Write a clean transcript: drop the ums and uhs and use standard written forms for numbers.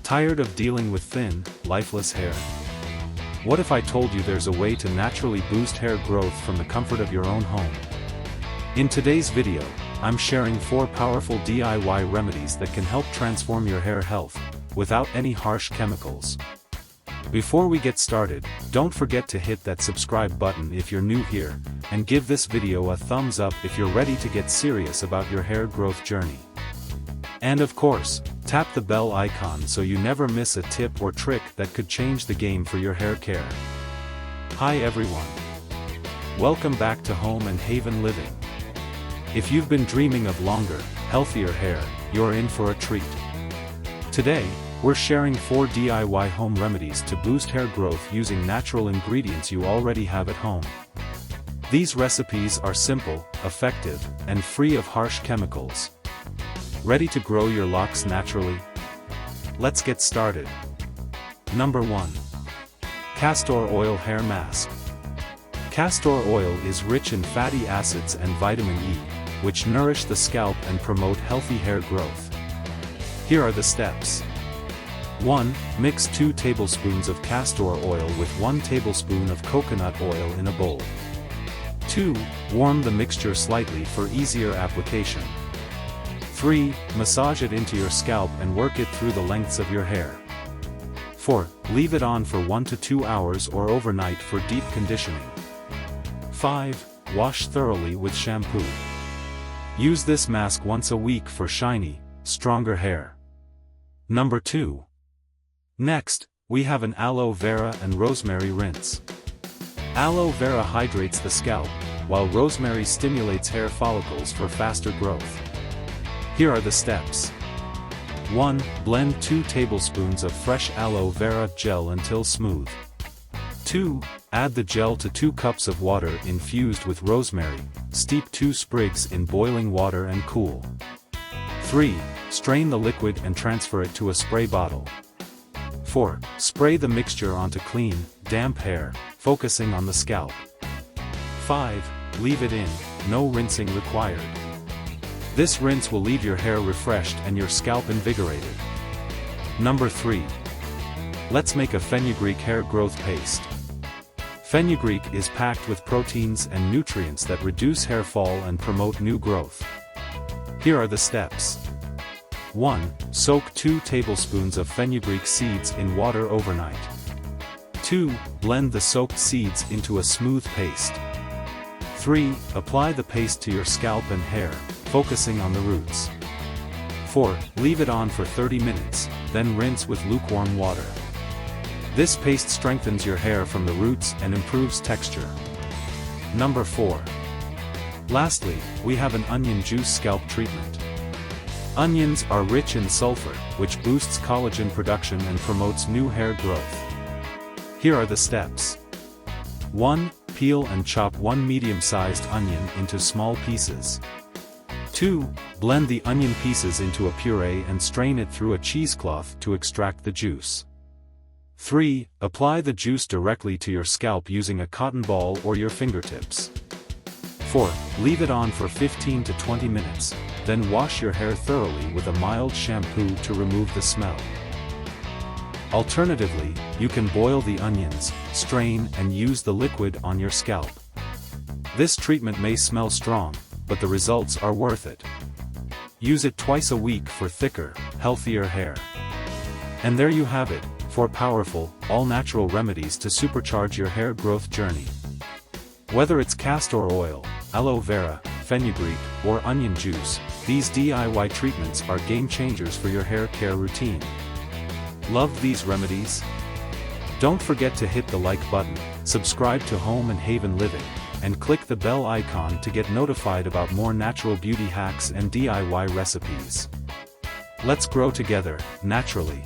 Tired of dealing with thin, lifeless hair? What if I told you there's a way to naturally boost hair growth from the comfort of your own home? In today's video, I'm sharing 4 powerful DIY remedies that can help transform your hair health, without any harsh chemicals. Before we get started, don't forget to hit that subscribe button if you're new here, and give this video a thumbs up if you're ready to get serious about your hair growth journey. And of course, tap the bell icon so you never miss a tip or trick that could change the game for your hair care. Hi everyone. Welcome back to Home and Haven Living. If you've been dreaming of longer, healthier hair, you're in for a treat. Today, we're sharing 4 DIY home remedies to boost hair growth using natural ingredients you already have at home. These recipes are simple, effective, and free of harsh chemicals. Ready to grow your locks naturally? Let's get started. Number 1. Castor Oil Hair Mask. Castor oil is rich in fatty acids and vitamin E, which nourish the scalp and promote healthy hair growth. Here are the steps. 1. Mix 2 tablespoons of castor oil with 1 tablespoon of coconut oil in a bowl. 2. Warm the mixture slightly for easier application. 3. Massage it into your scalp and work it through the lengths of your hair. 4. Leave it on for 1 to 2 hours or overnight for deep conditioning. 5. Wash thoroughly with shampoo. Use this mask once a week for shiny, stronger hair. Number 2. Next, we have an aloe vera and rosemary rinse. Aloe vera hydrates the scalp, while rosemary stimulates hair follicles for faster growth. Here are the steps. 1. Blend 2 tablespoons of fresh aloe vera gel until smooth. 2. Add the gel to 2 cups of water infused with rosemary, steep 2 sprigs in boiling water and cool. 3. Strain the liquid and transfer it to a spray bottle. 4. Spray the mixture onto clean, damp hair, focusing on the scalp. 5. Leave it in, no rinsing required. This rinse will leave your hair refreshed and your scalp invigorated. Number 3. Let's make a fenugreek hair growth paste. Fenugreek is packed with proteins and nutrients that reduce hair fall and promote new growth. Here are the steps. 1. Soak 2 tablespoons of fenugreek seeds in water overnight. 2. Blend the soaked seeds into a smooth paste. 3. Apply the paste to your scalp and hair, focusing on the roots. 4. Leave it on for 30 minutes, then rinse with lukewarm water. This paste strengthens your hair from the roots and improves texture. Number 4. Lastly, we have an onion juice scalp treatment. Onions are rich in sulfur, which boosts collagen production and promotes new hair growth. Here are the steps. 1. Peel and chop 1 medium-sized onion into small pieces. 2. Blend the onion pieces into a puree and strain it through a cheesecloth to extract the juice. 3. Apply the juice directly to your scalp using a cotton ball or your fingertips. 4. Leave it on for 15 to 20 minutes, then wash your hair thoroughly with a mild shampoo to remove the smell. Alternatively, you can boil the onions, strain and use the liquid on your scalp. This treatment may smell strong, but the results are worth it. Use it twice a week for thicker, healthier hair. And there you have it, 4 powerful, all-natural remedies to supercharge your hair growth journey. Whether it's castor oil, aloe vera, fenugreek, or onion juice, these DIY treatments are game changers for your hair care routine. Love these remedies? Don't forget to hit the like button, subscribe to Home and Haven Living, and click the bell icon to get notified about more natural beauty hacks and DIY recipes. Let's grow together, naturally.